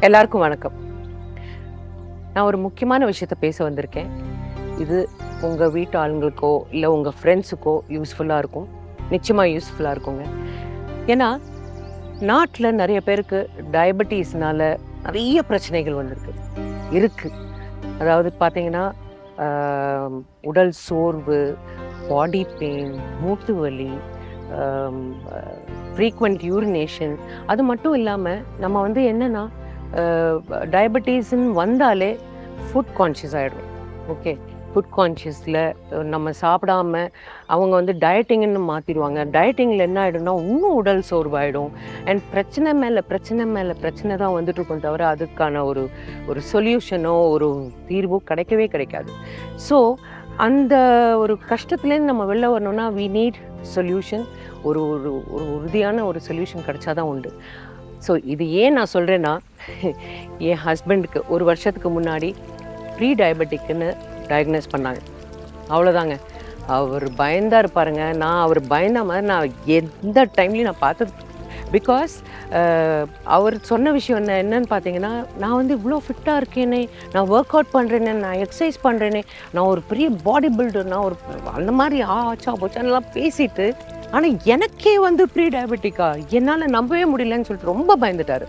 எல்லாருக்கும் வணக்கம். நான் ஒரு முக்கியமான விஷயத்தை பேச வந்திருக்கேன். இது உங்கள் வீட்டு ஆளுங்களுக்கோ இல்லை உங்கள் ஃப்ரெண்ட்ஸுக்கோ யூஸ்ஃபுல்லாக இருக்கும். நிச்சயமாக யூஸ்ஃபுல்லாக இருக்குங்க. ஏன்னா நாட்டில் நிறைய பேருக்கு டயபெட்டிஸ்னால நிறைய பிரச்சனைகள் இருக்கு. அதாவது பார்த்தீங்கன்னா உடல் சோர்வு, பாடி பெயின், மூட்டு வலி, ஃப்ரீக்வெண்ட் யூரினேஷன். அது மட்டும் இல்லாமல் நம்ம என்னென்னா டயபெட்டிஸ்ன்னு வந்தாலே ஃபுட் கான்ஷியஸ் ஆகிடும். ஓகே, ஃபுட் கான்ஷியஸில் நம்ம சாப்பிடாம அவங்க டயட்டிங்னு மாற்றிடுவாங்க. டயட்டிங்கில் என்ன ஆகிடும்னா இன்னும் உடல் சோர்வாயிடும். அண்ட் பிரச்சனை மேலே பிரச்சனை தான் வந்துட்டுருக்கும் தவிர அதுக்கான ஒரு சொல்யூஷனோ ஒரு தீர்வோ கிடைக்காது. ஸோ அந்த ஒரு கஷ்டத்துலேருந்து நம்ம வெளில வரணும்னா வி நீட் சொல்யூஷன். ஒரு உறுதியான ஒரு சொல்யூஷன் கிடைச்சாதான் உண்டு. ஸோ இது ஏன் நான் சொல்கிறேன்னா, என் ஹஸ்பண்டுக்கு ஒரு வருஷத்துக்கு முன்னாடி ப்ரீ டயபெட்டிக்னு டயக்னோஸ் பண்ணாங்க. அவ்வளோதாங்க. அவர் பயந்தா இருப்பாருங்க. அவர் பயந்த மாதிரி நான் எந்த டைம்லையும் நான் பார்த்தது. பிகாஸ் அவர் சொன்ன விஷயம் என்னன்னு பார்த்தீங்கன்னா, நான் இவ்வளோ ஃபிட்டாக இருக்கேனே, நான் ஒர்க் அவுட் பண்ணுறேனே, நான் எக்ஸசைஸ் பண்ணுறேனே, நான் ஒரு பெரிய பாடி பில்டர், நான் ஒரு அந்த மாதிரி ஆச்சா போச்சான்லாம் பேசிட்டு, ஆனால் எனக்கே ப்ரீ டயபெட்டிக்கா என்னால் நம்பவே முடியலன்னு சொல்லிட்டு ரொம்ப பயந்துட்டார்.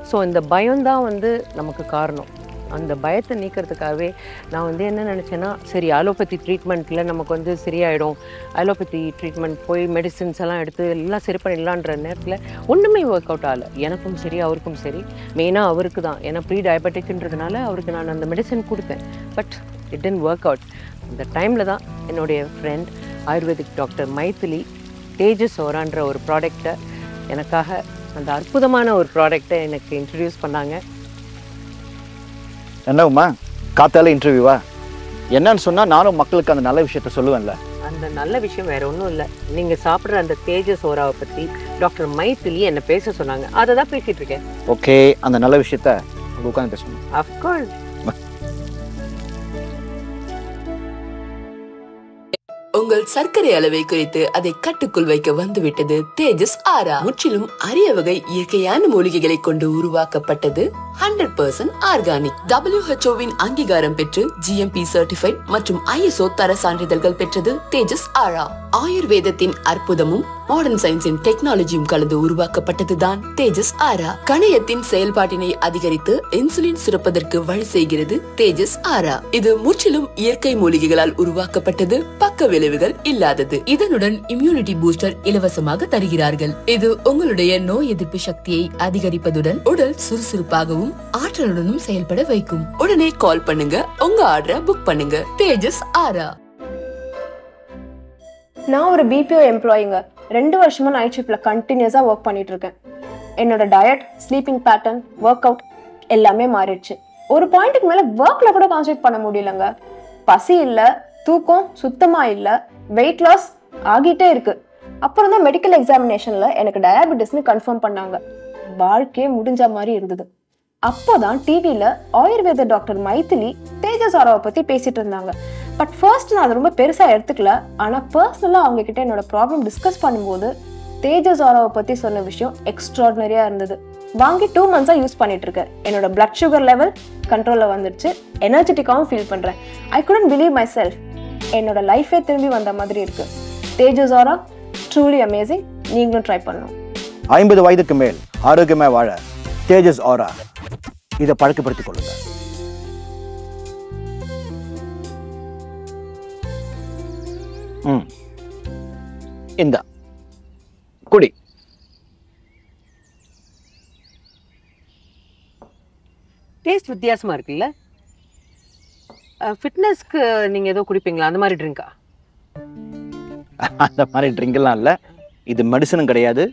ஸோ இந்த பயம்தான் நமக்கு காரணம். அந்த பயத்தை நீக்கிறதுக்காகவே நான் என்ன நினச்சேன்னா, சரி அலோபதி ட்ரீட்மெண்ட்டில் நமக்கு சரியாயிடும், அலோபதி ட்ரீட்மெண்ட் போய் மெடிசின்ஸ் எல்லாம் எடுத்து எல்லாம் சரி பண்ணிடலான்ற நேரத்தில் ஒன்றுமே ஒர்க் அவுட் ஆகலை. எனக்கும் சரி அவருக்கும் சரி. மெயினாக அவருக்கு தான். ஏன்னா ப்ரீ டயபெட்டிக்ன்றதுனால அவருக்கு நான் அந்த மெடிசன் கொடுத்தேன். But it didn't work out. இந்த டைமில் தான் என்னுடைய ஃப்ரெண்ட் ஆயுர்வேதிக் டாக்டர் மைதிலி தேஜஸ் ஓரான்ற ஒரு ப்ராடக்டை எனக்காக, அந்த அற்புதமான ஒரு ப்ராடக்டை எனக்கு இன்ட்ரடியூஸ் பண்ணாங்க. என்னம்மா காத்தால இன்டர்வியூவா? என்னன்னு சொன்னால் நானும் மக்களுக்கு அந்த நல்ல விஷயத்த சொல்லுவேன்ல. அந்த நல்ல விஷயம் வேற ஒன்றும் இல்லை. நீங்கள் சாப்பிட்ற அந்த தேஜஸ் ஓராவை பற்றி டாக்டர் மைதிலி என்னை பேச சொன்னாங்க. அதை தான் பேசிகிட்டு இருக்கேன். ஓகே, அந்த நல்ல விஷயத்த உட்காந்து பேசணும். அஃப்கோர்ஸ். உங்கள் சர்க்கரை அளவை குறித்து அதை கட்டுக்குள் வைக்க வந்துவிட்டது தேஜஸ் ஆரா. முற்றிலும் அரிய வகை இயற்கையான மூலிகைகளை கொண்டு உருவாக்கப்பட்டது. 100% ஆர்கானிக். WHO-வின் அங்கீகாரம் பெற்று GMP சர்டிஃபைட் மற்றும் ISO தர சான்றிதழ்கள் பெற்றது தேஜஸ் ஆரா. ஆயுர்வேதத்தின் அற்புதமும் மாடர்ன் சயின்ஸின் டெக்னாலஜியும் கலந்து உருவாக்கப்பட்டதுதான் தேஜஸ் ஆரா. கணையத்தின் செயல்பாட்டினை அதிகரித்து இன்சுலின் சுரப்பதற்கு வழி செய்கிறது தேஜஸ் ஆரா. இது முற்றிலும் இயற்கை மூலிகைகளால் உருவாக்கப்பட்டது. பக்க விளைவுகள் இல்லாதது. இதனுடன் இம்யூனிட்டி பூஸ்டர் இலவசமாக தருகிறார்கள். இது உங்களுடைய நோய் எதிர்ப்பு சக்தியை அதிகரிப்பதுடன் உடல் சுறுசுறுப்பாகவும் ஆற்றலுடனும் செயல்பட வைக்கும். உடனே கால் பண்ணுங்க, உங்க ஆர்டரை புக் பண்ணுங்க. தேஜஸ் ஆரா. நான் ஒரு BPO எம்ப்ளாயிங்க. 2 வருஷமா நைட் ஷிஃப்ட்ல கண்டினியூஸா ஒர்க் பண்ணிட்டு இருக்கேன். என்னோட diet, sleeping pattern, work out எல்லாமே மாறிடுச்சு. ஒரு பாயிண்ட்டுக்கு மேல ஒர்க்ல கூட கான்சென்ட்ரேட் பண்ண முடியலங்க. பசி இல்ல, தூக்கம் சுத்தமா இல்ல, வெயிட் லாஸ் ஆகிட்டே இருக்கு. அப்புறம் தான் மெடிக்கல் எக்ஸாமினேஷன்ல எனக்கு டயாபெட்டிஸ்னு கன்ஃபார்ம் பண்ணாங்க. வாழ்க்கையே முடிஞ்ச மாதிரி இருந்தது. அப்போதான் டிவியில ஆயுர்வேத டாக்டர் மைதிலி தேஜஸ் ஆராவை பத்தி பேசிட்டு இருந்தாங்க. பட் ஃபர்ஸ்ட் நான் அதை ரொம்ப பெருசா எடுத்துக்கல. ஆனா பர்சனலா அவங்க கிட்ட என்னோட ப்ராப்ளம் டிஸ்கஸ் பண்ணும்போது தேஜஸ் ஆராவை பத்தி சொன்ன விஷயம் எக்ஸ்ட்ராடினரியா இருந்தது. வாங்கி 2 months யூஸ் பண்ணிட்டு இருக்கேன். என்னோட பிளட் சுகர் லெவல் கண்ட்ரோல்ல வந்துடுச்சு. எனர்ஜெட்டிக்காவும் ஃபீல் பண்றேன். ஐ குடன்ட் பிலீவ் மை செல்ஃப். என்னோட லைஃபே திரும்பி வந்த மாதிரி இருக்கு. தேஜஸ் ஆரா ட்ரூலி அமேசிங். நீங்களும் ட்ரை பண்ணணும். 50 வயதுக்கு மேல் ஆரோக்கியமா வாழ தேஜஸ் ஆரா இதை பழக்கப்படுத்திக் கொள்ளுங்க. இந்த குடி. டேஸ்ட் வித்தியாசமா இருக்குல்ல? ஃபிட்னஸ்க்கு நீங்க ஏதோ குடிப்பீங்களா? அந்த மாதிரி ட்ரிங்கா? அந்த மாதிரி ட்ரிங்கெல்லாம் இல்லை. இது மெடிசனும் கிடையாது.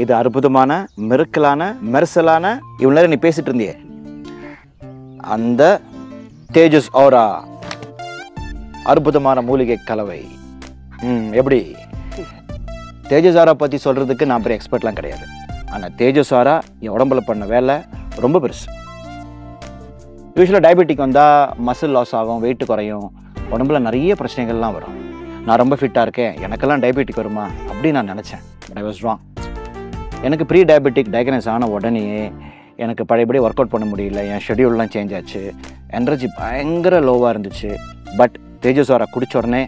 இது அற்புதமான மிரக்கலான மெர்சலான இவ்வளவு நேரம் நீ பேசிட்டு இருந்தியே அந்த தேஜஸ் ஆரா அற்புதமான மூலிகை கலவை. எப்படி? தேஜஸ் ஆரா பற்றி சொல்கிறதுக்கு நான் பெரிய எக்ஸ்பர்ட்லாம் கிடையாது. ஆனால் தேஜஸ் ஆரா என் உடம்புல பண்ண வேலை ரொம்ப பெருசு. யூஸ்வலாக டயபெட்டிக் வந்தால் மசில் லாஸ் ஆகும், வெயிட் குறையும், உடம்புல நிறைய பிரச்சனைகள்லாம் வரும். நான் ரொம்ப ஃபிட்டாக இருக்கேன், எனக்கெல்லாம் டயபெட்டிக் வருமா அப்படின்னு நான் நினச்சேன். But I was wrong. எனக்கு ப்ரீ டயபெட்டிக் டயக்னோஸ் ஆன உடனே எனக்கு பழையபடி ஒர்க் அவுட் பண்ண முடியல, என் ஷெடியூல்லாம் சேஞ்ச் ஆச்சு, எனர்ஜி பயங்கர லோவாக இருந்துச்சு. பட் தேஜஸ் ஆரா குடிச்ச உடனே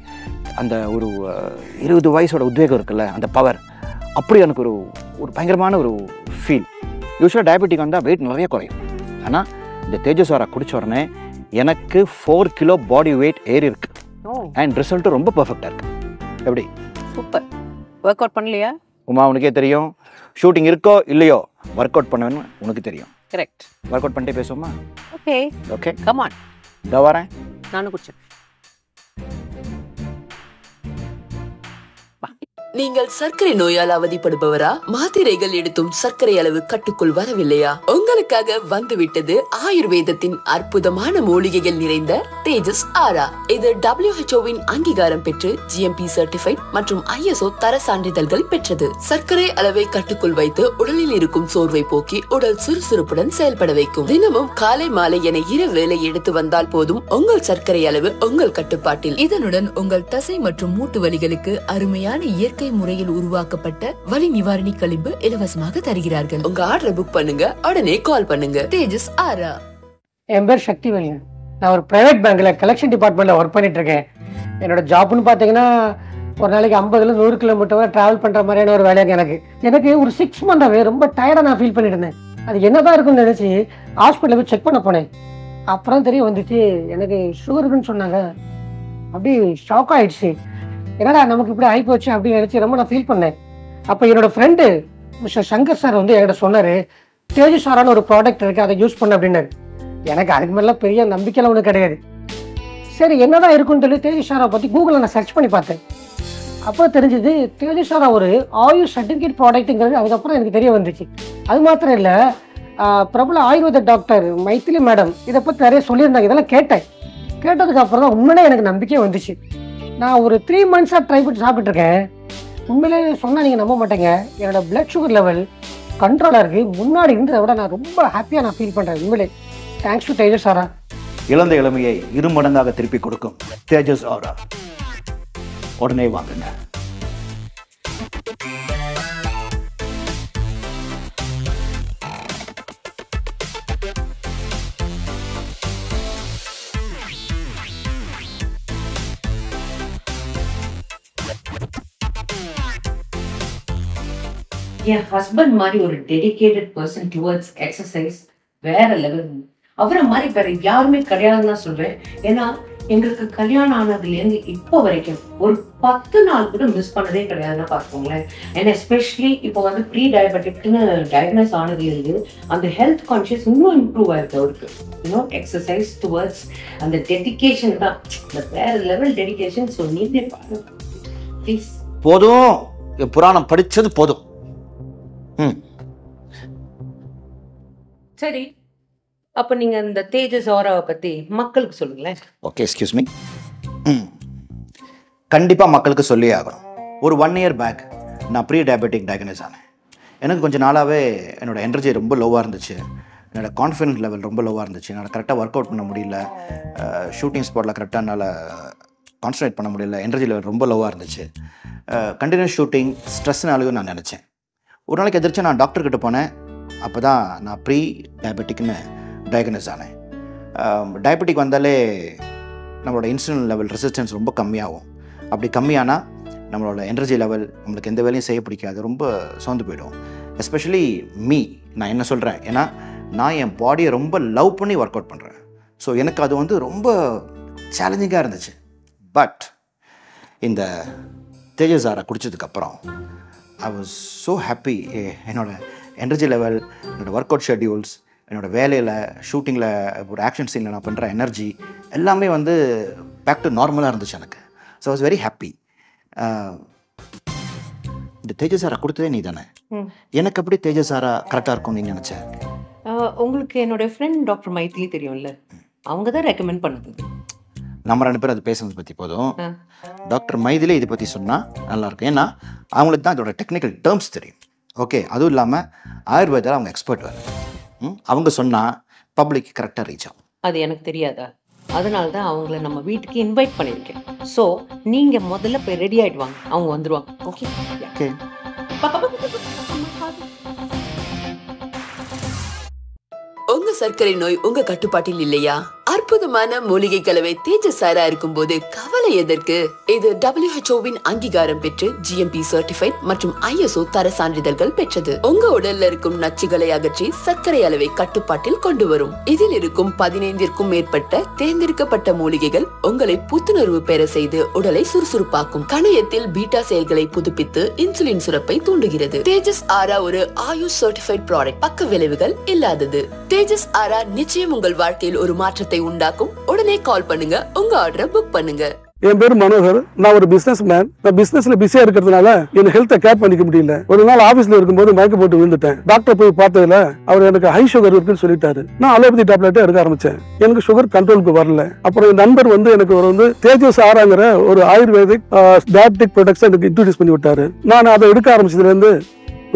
அந்த ஒரு 20 வயசோட உத்வேகம் இருக்குல்ல, அந்த பவர், அப்படி எனக்கு ஒரு பயங்கரமான ஒரு ஃபீல். யூஸ்வலாக டயபெட்டிக் வந்தால் வெயிட் நிறைய குறையும். ஆனால் இந்த தேஜஸ் ஆரா குடிச்ச உடனே எனக்கு 4 கிலோ பாடி வெயிட் ஏறி இருக்கு. அண்ட் ரிசல்ட்டும் ரொம்ப பர்ஃபெக்டாக இருக்கு. எப்படி? சூப்பர். ஒர்க் அவுட் பண்ணலையா உமா? உனக்கே தெரியும், ஷூட்டிங் இருக்கோ இல்லையோ ஒர்க் அவுட் பண்ணுவேன்னு உனக்கு தெரியும். கரெக்ட். ஒர்க் அவுட் பண்ணிட்டே பேசுவோமா? Okay okay, come on. இதோ வரேன். நானும் குடிச்சேன். நீங்கள் சர்க்கரை நோயால் அவதிப்படுபவரா? மாத்திரைகள் எடுத்தும் சர்க்கரை அளவு கட்டுக்குள் வரவில்லையா? உங்களுக்காக வந்துவிட்டது ஆயுர்வேதத்தின் அற்புதமான மூலிகைகள் நிறைந்த தேஜஸ் ஆரா. இது WHO-வின் அங்கீகாரம் பெற்று GMP சர்டிஃபைட் மற்றும் ISO தர சான்றிதழ்கள் பெற்றது. சர்க்கரை அளவை கட்டுக்குள் வைத்து உடலில் இருக்கும் சோர்வை போக்கி உடல் சுறுசுறுப்புடன் செயல்பட வைக்கும். தினமும் காலை மாலை என 2 வேளை எடுத்து வந்தால் போதும் உங்கள் சர்க்கரை அளவு உங்கள் கட்டுப்பாட்டில். இதனுடன் உங்கள் தசை மற்றும் மூட்டு வலிகளுக்கு அருமையான இயற்கை முறையில் உருவாக்கப்பட்ட வலி நிவாரணி களிம்பு இலவசமாக தருகிறார்கள். உங்க ஆர்டர் புக் பண்ணுங்க, உடனே கால் பண்ணுங்க. தேஜஸ் ஆரா. என் பேர் சக்திவேல். நான் ஒரு பிரைவேட் பேங்க்ல கலெக்ஷன் டிபார்ட்மெண்ட்ல ஒர்க் பண்ணிட்டு இருக்கேன். என்னோட ஜாப்னு பார்த்தீங்கன்னா ஒரு நாளைக்கு 50ல 100 கிலோமீட்டர் வரை டிராவல் பண்ற மாதிரியான ஒரு வேலையாக எனக்கு ஒரு 6 மந்த்தாவே ரொம்ப டயர்டா நான் ஃபீல் பண்ணிட்டு இருந்தேன். அது என்னதான் இருக்குன்னு நினைச்சு ஹாஸ்பிட்டலில் போய் செக் பண்ண போனேன். அப்புறம் தெரிய வந்துச்சு எனக்கு சுகர் இருக்குன்னு சொன்னாங்க. அப்படி ஷாக் ஆயிடுச்சு. என்னடா நமக்கு இப்படி ஆகி போச்சு அப்படின்னு நினைச்சு ரொம்ப நான் ஃபீல் பண்ணேன். அப்போ என்னோட ஃப்ரெண்டு மிஸ்டர் சங்கர் சார் வந்து என்கிட்ட சொன்னாரு, தேஜஸ் ஆரான்னு ஒரு ப்ராடக்ட் இருக்கு, அதை யூஸ் பண்ண அப்படின்னாரு. எனக்கு அதுக்கு மேலே பெரிய நம்பிக்கையெல்லாம் ஒன்றும் கிடையாது. சரி என்னதான் இருக்குன்னு சொல்லி தேஜஸ் ஆரா பற்றி கூகுளில் நான் சர்ச் பண்ணி பார்த்தேன். அப்போ தெரிஞ்சது தேஜஸ் ஆரா ஒரு ஆயுஷ் சர்டிஃபிகேட் ப்ராடக்ட்டுங்கிறது அதுக்கப்புறம் எனக்கு தெரிய வந்துச்சு. அது மாத்திரம் இல்லை, பிரபல ஆயுர்வேத டாக்டர் மைத்திலி மேடம் இதை பற்றி நிறைய சொல்லியிருந்தாங்க. இதெல்லாம் கேட்டதுக்கு அப்புறம் தான் உண்மையிலே எனக்கு நம்பிக்கையே வந்துச்சு. நான் ஒரு 3 மந்த்ஸாக ட்ரை பண்ணி சாப்பிட்டுருக்கேன். உண்மையிலே சொன்னால் நீங்கள் நம்ப மாட்டேங்க, என்னோட பிளட் சுகர் லெவல் கண்ட்ரோலாக இருக்குது. முன்னாடி இருந்ததை விட நான் ரொம்ப ஹாப்பியாக நான் ஃபீல் பண்ணுறேன். உண்மையிலே தேங்க்ஸ் டு தேஜஸ் ஆரா. இழந்த இளமையை 2 மடங்காக திருப்பி கொடுக்கும் தேஜஸ் ஆரா. உடனே வாங்குங்க. என் ஹஸ்பண்ட் மாதிரி ஒரு டெடிகேட்டட் பர்சன் டுவர்ட்ஸ் எக்ஸசைஸ் வேற லெவல். அவரை மாதிரி வேற யாருமே கிடையாதுன்னு தான் சொல்றேன். ஏன்னா எங்களுக்கு கல்யாணம் ஆனதுலேருந்து இப்போ வரைக்கும் ஒரு 10 நாள் கூட மிஸ் பண்ணதே கிடையாதுன்னு பார்த்துக்கோங்களேன். அண்ட் எஸ்பெஷலி இப்போ வந்து ப்ரீ டயபெட்டிக்னு டயக்னோஸ் ஆனதுலேருந்து அந்த ஹெல்த் கான்ஷியஸ் இன்னும் இம்ப்ரூவ் ஆயிருக்கு அவருக்கு. இன்னும் எக்ஸசைஸ் டுவர்ட்ஸ் அந்த டெடிகேஷன் தான் இந்த வேற லெவல் டெடிகேஷன். ஸோ நீங்களே பாருங்க ப்ளீஸ். போதும், புராணம் படிச்சது போதும். சரி, அப்ப நீங்க இந்த தேஜஸ் ஆராவை பத்தி மக்களுக்கு சொல்லுங்களேன். Okay, excuse me. கண்டிப்பாக மக்களுக்கு சொல்லியே ஆகணும். ஒரு 1 இயர் பேக் நான் ப்ரீ டயபெட்டிக் டயக்னோஸ் ஆனேன். எனக்கு கொஞ்சம் நாளாகவே என்னோடய எனர்ஜி ரொம்ப லோவாக இருந்துச்சு. என்னோடய கான்ஃபிடன்ஸ் லெவல் ரொம்ப லோவாக இருந்துச்சு. என்னால் கரெக்டாக ஒர்க் அவுட் பண்ண முடியல. ஷூட்டிங் ஸ்பாட்டில் கரெக்டாக என்னால் கான்சன்ட்ரேட் பண்ண முடியல. எனர்ஜி லெவல் ரொம்ப லோவாக இருந்துச்சு. கண்டினியூஸ் ஷூட்டிங் ஸ்ட்ரெஸ்னாலையும் நான் நினச்சேன். ஒரு நாளைக்கு எதிர்த்து நான் டாக்டர்கிட்ட போனேன். அப்போ தான் நான் ப்ரீ டயபெட்டிக்னு டயக்னோஸ் ஆனேன். டயபெட்டிக் வந்தாலே நம்மளோட இன்சுலின் லெவல் ரெசிஸ்டன்ஸ் ரொம்ப கம்மியாகும். அப்படி கம்மியானால் நம்மளோட எனர்ஜி லெவல், நம்மளுக்கு எந்த வேலையும் செய்ய பிடிக்காது, ரொம்ப சோர்ந்து போயிடும். எஸ்பெஷலி நான் என்ன சொல்கிறேன், ஏன்னா நான் என் பாடியை ரொம்ப லவ் பண்ணி ஒர்க் அவுட் பண்ணுறேன். ஸோ எனக்கு அது வந்து ரொம்ப சேலஞ்சிங்காக இருந்துச்சு. பட் இந்த தேஜஸ் ஆரா குடித்ததுக்கப்புறம் ஐ வாஸ் ஸோ ஹாப்பி. என்னோடய எனர்ஜி லெவல், என்னோடய ஒர்க் அவுட் ஷெட்யூல்ஸ், என்னோடய வேலையில், ஷூட்டிங்கில், ஒரு ஆக்ஷன் சீனில் நான் பண்ணுற எனர்ஜி எல்லாமே வந்து பேக் டு நார்மலாக இருந்துச்சு எனக்கு. So I was very happy. இந்த தேஜஸ் ஆரா கொடுத்ததே நீ தானே. எனக்கு அப்படி தேஜஸ் ஆரா கரெக்டாக இருக்கும் நீ நினச்சேன். உங்களுக்கு என்னோட ஃப்ரெண்ட் டாக்டர் மைத்திலி தெரியும்ல, அவங்க தான் ரெக்கமெண்ட் பண்ணது. நம்ம 2 பேரும் அது பேசுனது பற்றி போதும். டாக்டர் மைதிலே இதை பற்றி சொன்னால் நல்லாயிருக்கும். ஏன்னா அவங்களுக்கு தான் இதோட டெக்னிக்கல் டேர்ம்ஸ் தெரியும். ஓகே, அதுவும் இல்லாமல் ஆயுர்வேதாவில் அவங்க எக்ஸ்பர்ட் வேறு. அவங்க சொன்னால் பப்ளிக் கரெக்டாக ரீச் ஆகும். அது எனக்கு தெரியாதா? அதனால தான் அவங்கள நம்ம வீட்டுக்கு இன்வைட் பண்ணியிருக்கேன். ஸோ நீங்கள் முதல்ல போய் ரெடி ஆகிட்டு வாங்க, அவங்க வந்துடுவாங்க. Okay okay. சர்க்கரை நோய் உங்க கட்டுப்பாட்டில் இல்லையா? அற்புதமான மூலிகை கலவை தேஜஸ் ஆரா இருக்கும் போது கவலை எதற்கு? இது WHO-வின் அங்கீகாரம் பெற்று GMP சர்டிஃபைட் மற்றும் ISO தர சான்றிதழ்கள் பெற்றது. உங்க உடல்ல இருக்கும் நச்சுகளை அகற்றி சர்க்கரை அளவை கட்டுப்பாட்டில் கொண்டு வரும். இதில் இருக்கும் 15ற்கும் மேற்பட்ட தேர்ந்தெடுக்கப்பட்ட மூலிகைகள் உங்களை புத்துணர்வு பெற செய்து உடலை சுறுசுறுப்பாக்கும். கணையத்தில் பீட்டா செயல்களை புதுப்பித்து இன்சுலின் சுரப்பை தூண்டுகிறது. தேஜஸ் ஆரா ஒரு ஆயுஷ் சர்டிஃபைட் ப்ராடக்ட். பக்க விளைவுகள் இல்லாதது. தேஜஸ் ஆரா நிச்சயம் உங்கள் வாழ்க்கையில் ஒரு மாற்றத்தை உண்டாக்கும். உடனே கால் பண்ணுங்க, உங்க ஆர்டரை புக் பண்ணுங்க. என் பேர் மனோகர். நான் ஒரு பிசினஸ் மேன். நான் பிசினஸ்ல பிஸியா இருக்கிறதுனால என் ஹெல்த்தை கேர் பண்ணிக்க முடியல. ஒரு நாள் ஆபீஸ்ல இருக்கும்போது மயக்க போட்டு விழுந்துட்டேன். டாக்டர் போய் பார்த்ததுல அவர் எனக்கு ஹை சுகர் இருக்குன்னு சொல்லிட்டாரு. நான் அலோபதி டேப்லெட் எடுக்க ஆரம்பிச்சேன். எனக்கு சுகர் கண்ட்ரோலுக்கு வரல. அப்புறம் என் நண்பர் எனக்கு தேஜஸ் ஆராங்கிற ஒரு ஆயுர்வேதிக் டயபெட்டிக் ப்ராடக்ட்ஸ் எனக்கு இன்ட்ரோடியூஸ் பண்ணி விட்டாரு. நான் அதை எடுக்க ஆரம்பிச்சதுல இருந்து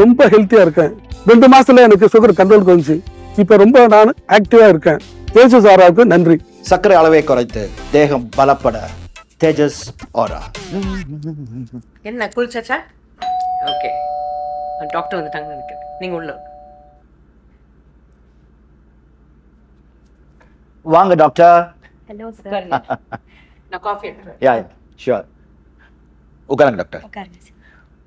ரொம்ப ஹெல்த்தியா இருக்கேன். 2 மாசத்துல எனக்கு சுகர் கண்ட்ரோலுக்கு வந்துச்சு. இப்ப ரொம்ப நான் ஆக்டிவா இருக்கேன். தேஜஸ் ஆராவுக்கு நன்றி. சர்க்கரை அளவை குறைத்து தேகம் பலப்பட தேஜஸ் ஆரா. என்ன குளிச்சாச்சா? ஓகே, டாக்டர் வந்துட்டாங்க நினைக்கிறேன். நீங்க உள்ள வாங்க டாக்டர். ஹலோ உட்காருங்க. நான் காஃபி எடுத்துறேன். Yeah sure. உட்காருங்க டாக்டர். உட்காருங்க.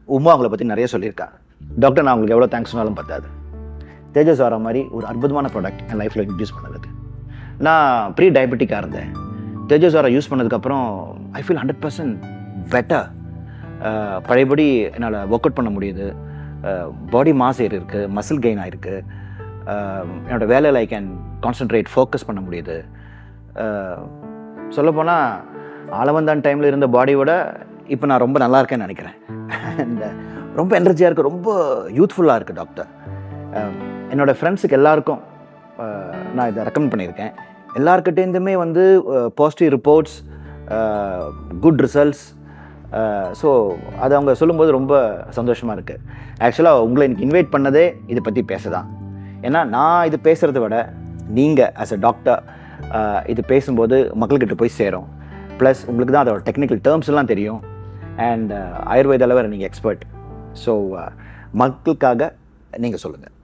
உமா உங்களை பற்றி நிறைய சொல்லியிருக்காங்க. டாக்டர், நான் உங்களுக்கு எவ்வளோ தேங்க்ஸ் சொன்னாலும் பத்தாது. தேஜஸ் ஆரா மாதிரி ஒரு அற்புதமான ப்ராடக்ட் என் லைஃப்பில் இன்ட்ரடியூஸ் பண்ணதுக்கு. நான் ப்ரீ டயபெட்டிக்காக இருந்தேன். தேஜஸ் ஆரா யூஸ் பண்ணதுக்கப்புறம் ஐ ஃபீல் 100% பெட்டர். பழையபடி என்னால் ஒர்க் அவுட் பண்ண முடியுது. பாடி மாஸ் ஏறி இருக்குது, மசில் கெயின் ஆகிருக்கு. என்னோடய வேலையில் ஐ கேன் கான்சன்ட்ரேட், ஃபோக்கஸ் பண்ண முடியுது. சொல்லப்போனால் ஆளவந்தான் டைமில் இருந்த பாடியோட இப்போ நான் ரொம்ப நல்லா இருக்கேன்னு நினைக்கிறேன். அண்ட் ரொம்ப எனர்ஜியாக இருக்குது, ரொம்ப யூத்ஃபுல்லாக இருக்குது டாக்டர். என்னோடய ஃப்ரெண்ட்ஸுக்கு எல்லாருக்கும் நான் இதை ரெக்கமெண்ட் பண்ணியிருக்கேன். எல்லாருக்கிட்டேருந்துமே positive reports, good results. So அது அவங்க சொல்லும்போது ரொம்ப சந்தோஷமாக இருக்குது. ஆக்சுவலாக உங்களை எனக்கு இன்வைட் பண்ணதே இதை பற்றி பேச தான். ஏன்னா நான் இது பேசுகிறத விட நீங்கள் ஆஸ் அ டாக்டர் இது பேசும்போது மக்கள்கிட்ட போய் சேரும். ப்ளஸ் உங்களுக்கு தான் அதோட டெக்னிக்கல் டேர்ம்ஸ் எல்லாம் தெரியும். அண்ட் ஆயுர்வேத அளவில் நீங்கள் எக்ஸ்பர்ட். ஸோ மக்களுக்காக நீங்கள் சொல்லுங்கள்.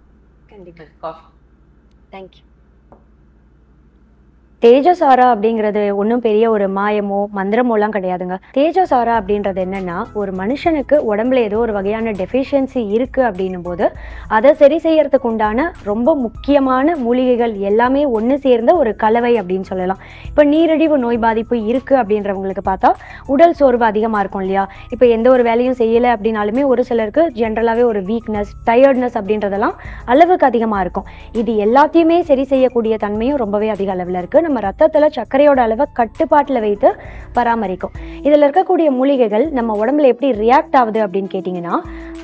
கண்டிப்பாக காஃபி. தேங்க்யூ. தேஜஸ் ஆரா அப்படிங்கிறது ஒன்றும் பெரிய ஒரு மாயமோ மந்திரமோலாம் கிடையாதுங்க. தேஜஸ் ஆரா அப்படின்றது என்னன்னா, ஒரு மனுஷனுக்கு உடம்புல ஏதோ ஒரு வகையான டெஃபிஷியன்சி இருக்கு அப்படின்னும் போது அதை சரி செய்யறதுக்கு உண்டான ரொம்ப முக்கியமான மூலிகைகள் எல்லாமே ஒன்று சேர்ந்த ஒரு கலவை அப்படின்னு சொல்லலாம். இப்போ நீரிழிவு நோய் பாதிப்பு இருக்கு அப்படின்றவங்களுக்கு பார்த்தா உடல் சோர்வு அதிகமாக இருக்கும் இல்லையா? இப்போ எந்த ஒரு வேலையும் செய்யலை அப்படின்னாலுமே ஒரு சிலருக்கு ஜென்ரலாகவே ஒரு வீக்னஸ், டயர்ட்னஸ் அப்படின்றதெல்லாம் அளவுக்கு அதிகமாக இருக்கும். இது எல்லாத்தையுமே சரி செய்யக்கூடிய தன்மையும் ரொம்பவே அதிக அளவில் இருக்குது. நம்ம ரத்தத்துல சர்க்கரையோட அளவை கட்டுப்பாட்டில் வைத்து பராமரிக்கும். இதில் இருக்கக்கூடிய மூலிகைகள் நம்ம உடம்புல எப்படி ரியாக்ட் ஆகுது அப்படின்னு கேட்டிங்கன்னா,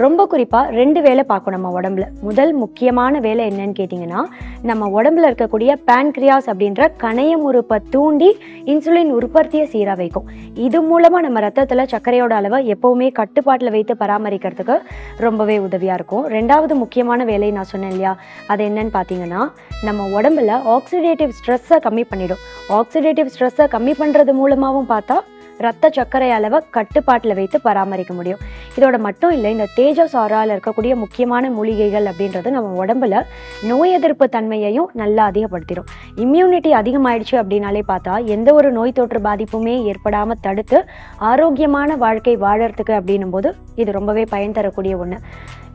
ரொம்ப குறிப்பாக 2 வேலை பார்க்கும் நம்ம உடம்புல. முதல் முக்கியமான வேலை என்னன்னு கேட்டிங்கன்னா, நம்ம உடம்புல இருக்கக்கூடிய பேன்க்ரியாஸ் அப்படின்ற கணையம் உறுப்பை தூண்டி இன்சுலின் உற்பத்தியை சீராக வைக்கும். இது மூலமாக நம்ம ரத்தத்தில் சர்க்கரையோட அளவை எப்போவுமே கட்டுப்பாட்டில் வைத்து பராமரிக்கிறதுக்கு ரொம்பவே உதவியாக இருக்கும். 2வது முக்கியமான வேலை நான் சொன்னேன் இல்லையா, அது என்னன்னு பார்த்தீங்கன்னா, நம்ம உடம்புல ஆக்சிடேட்டிவ் ஸ்ட்ரெஸ்ஸை கம்மி பண்ணிடும். ஆக்சிடேட்டிவ் ஸ்ட்ரெஸ்ஸை கம்மி பண்ணுறது மூலமாகவும் பார்த்தா ரத்த சர்க்கரை அளவை கட்டுப்பாட்டில் வைத்து பராமரிக்க முடியும். இதோட மட்டும் இல்லை, இந்த தேஜஸ் ஆரால இருக்கக்கூடிய முக்கியமான மூலிகைகள் அப்படின்றது நம்ம உடம்புல நோய் எதிர்ப்பு தன்மையையும் நல்லா அதிகப்படுத்திடும். இம்யூனிட்டி அதிகமாயிடுச்சு அப்படின்னாலே பார்த்தா எந்த ஒரு நோய் தொற்று பாதிப்புமே ஏற்படாமல் தடுத்து ஆரோக்கியமான வாழ்க்கை வாழறதுக்கு அப்படின்னும் போது இது ரொம்பவே பயன் தரக்கூடிய ஒன்று.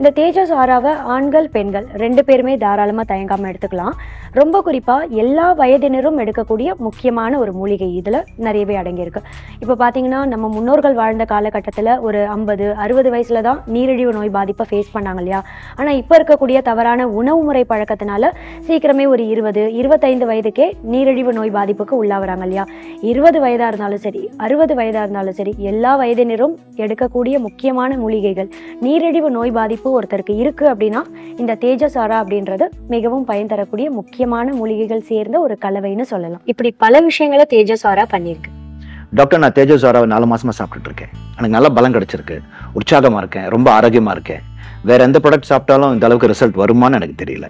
இந்த தேஜஸ் ஆராவை ஆண்கள் பெண்கள் 2 பேருமே தாராளமாக தயங்காமல் எடுத்துக்கலாம். ரொம்ப குறிப்பாக எல்லா வயதினரும் எடுக்கக்கூடிய முக்கியமான ஒரு மூலிகை இதில் நிறையவே அடங்கியிருக்கு. இப்போ பார்த்தீங்கன்னா, நம்ம முன்னோர்கள் வாழ்ந்த காலகட்டத்தில் ஒரு 50-60 வயசுல தான் நீரிழிவு நோய் பாதிப்பை ஃபேஸ் பண்ணாங்க இல்லையா? ஆனால் இப்போ இருக்கக்கூடிய தவறான உணவு முறை பழக்கத்தினால சீக்கிரமே ஒரு 20-25 வயதுக்கே நீரிழிவு நோய் பாதிப்புக்கு உள்ளாகிறாங்க இல்லையா? 20 வயதாக இருந்தாலும் சரி, 60 வயதாக இருந்தாலும் சரி, எல்லா வயதினரும் எடுக்கக்கூடிய முக்கியமான மூலிகைகள். நீரிழிவு நோய் பாதிப்பு ஒருத்தருக்கு இருக்கு அப்படின்னா இந்த தேஜஸ் ஆரா அப்படின்றது மிகவும் பயன் தரக்கூடிய முக்கியமான மூலிகைகள் சேர்ந்த ஒரு கலவைன்னு சொல்லலாம். இப்படி பல விஷயங்களை தேஜஸ் ஆரா பண்ணியிருக்கு. டாக்டர், நான் தேஜஸ் ஆராவை 4 மாசமா சாப்பிட்டுட்டு இருக்கேன். எனக்கு நல்ல பலம் கிடைச்சிருக்கு, உற்சாகமா இருக்கேன், ரொம்ப ஆரோக்கியமா இருக்கேன். வேற எந்த ப்ராடக்ட் சாப்பிட்டாலும் இந்த அளவுக்கு ரிசல்ட் வருமானு எனக்கு தெரியல.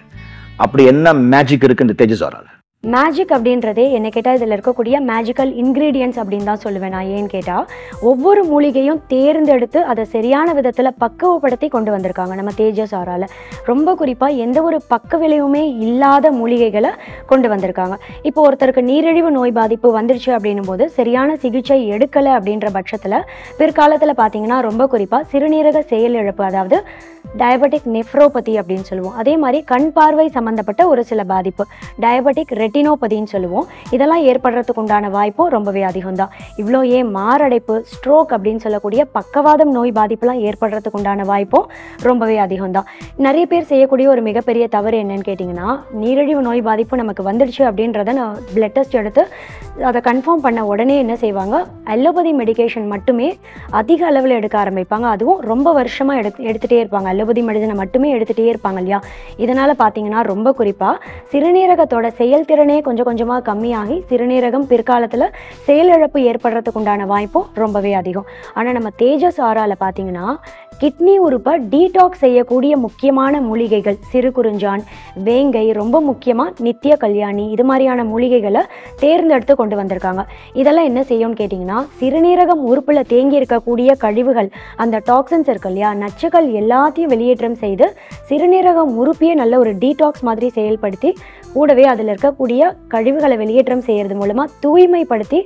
அப்படி என்ன மேஜிக் இருக்கு இந்த தேஜஸ் ஆரால? மேஜிக் அப்படின்றதே என்ன கேட்டால் இதில் இருக்கக்கூடிய மேஜிக்கல் இன்க்ரீடியன்ட்ஸ் அப்படின்னு தான் சொல்லுவேன் நான். ஏன்னு கேட்டால் ஒவ்வொரு மூலிகையும் தேர்ந்தெடுத்து அதை சரியான விதத்தில் பக்குவப்படுத்தி கொண்டு வந்திருக்காங்க நம்ம தேஜஸ் ஆரால. ரொம்ப குறிப்பாக எந்த ஒரு பக்க விளைவுமே இல்லாத மூலிகைகளை கொண்டு வந்திருக்காங்க. இப்போ ஒருத்தருக்கு நீரிழிவு நோய் பாதிப்பு வந்துருச்சு அப்படின்னும் போது சரியான சிகிச்சை எடுக்கலை அப்படின்ற பட்சத்தில் பிற்காலத்தில் பார்த்தீங்கன்னா ரொம்ப குறிப்பாக சிறுநீரக செயலிழப்பு, அதாவது டயபெட்டிக் நெஃப்ரோபதி அப்படின்னு சொல்லுவோம். அதே மாதிரி கண் பார்வை சம்மந்தப்பட்ட ஒரு சில பாதிப்பு டயபெட்டிக் ரெட்டினோபதின்னு சொல்லுவோம். இதெல்லாம் ஏற்படுறதுக்கு உண்டான வாய்ப்பும் ரொம்பவே அதிகம் தான். இவ்வளோ ஏன் மாரடைப்பு, ஸ்ட்ரோக் அப்படின்னு சொல்லக்கூடிய பக்கவாதம் நோய் பாதிப்புலாம் ஏற்படுறதுக்கு உண்டான வாய்ப்பும் ரொம்பவே அதிகம் தான். நிறைய பேர் செய்யக்கூடிய ஒரு மிகப்பெரிய தவறு என்னன்னு கேட்டிங்கன்னா, நீரிழிவு நோய் பாதிப்பு நமக்கு வந்துடுச்சு அப்படின்றத நான் பிளட் டெஸ்ட் எடுத்து அதை கன்ஃபார்ம் பண்ண உடனே என்ன செய்வாங்க, அலோபதி மெடிகேஷன் மட்டுமே அதிக அளவில் எடுக்க ஆரம்பிப்பாங்க. அதுவும் ரொம்ப வருஷமாக எடுத்துகிட்டே இருப்பாங்க. அலோபதி மெடிசனை மட்டுமே எடுத்துகிட்டே இருப்பாங்க இல்லையா. இதனால் பார்த்தீங்கன்னா ரொம்ப குறிப்பாக சிறுநீரகத்தோட செயல்திறனே கொஞ்சம் கொஞ்சமாக கம்மியாகி சிறுநீரகம் பிற்காலத்தில் செயலிழப்பு ஏற்படுறதுக்கு உண்டான வாய்ப்பும் ரொம்பவே அதிகம். ஆனால் நம்ம தேஜஸ் ஆரால பார்த்தீங்கன்னா கிட்னி உறுப்பை டீடாக்ஸ் செய்யக்கூடிய முக்கியமான மூலிகைகள் சிறு குறிஞ்சான், வேங்கை, ரொம்ப முக்கியமாக நித்திய கல்யாணி, இது மாதிரியான மூலிகைகளை தேர்ந்தெடுத்து கொண்டு வந்திருக்காங்க. இதெல்லாம் என்ன செய்யும்னு கேட்டிங்கன்னா, சிறுநீரகம் உறுப்பில் தேங்கி இருக்கக்கூடிய கழிவுகள், அந்த டாக்ஸின்ஸ் இருக்கு இல்லையா, நச்சுக்கள் எல்லாத்தையும் வெளியேற்றம் செய்து சிறுநீரகம் உறுப்பியே நல்ல ஒரு டீடாக்ஸ் மாதிரி செயல்படுத்தி கூடவே அதில் இருக்கக்கூடிய கழிவுகளை வெளியேற்றம் செய்கிறது மூலமாக தூய்மைப்படுத்தி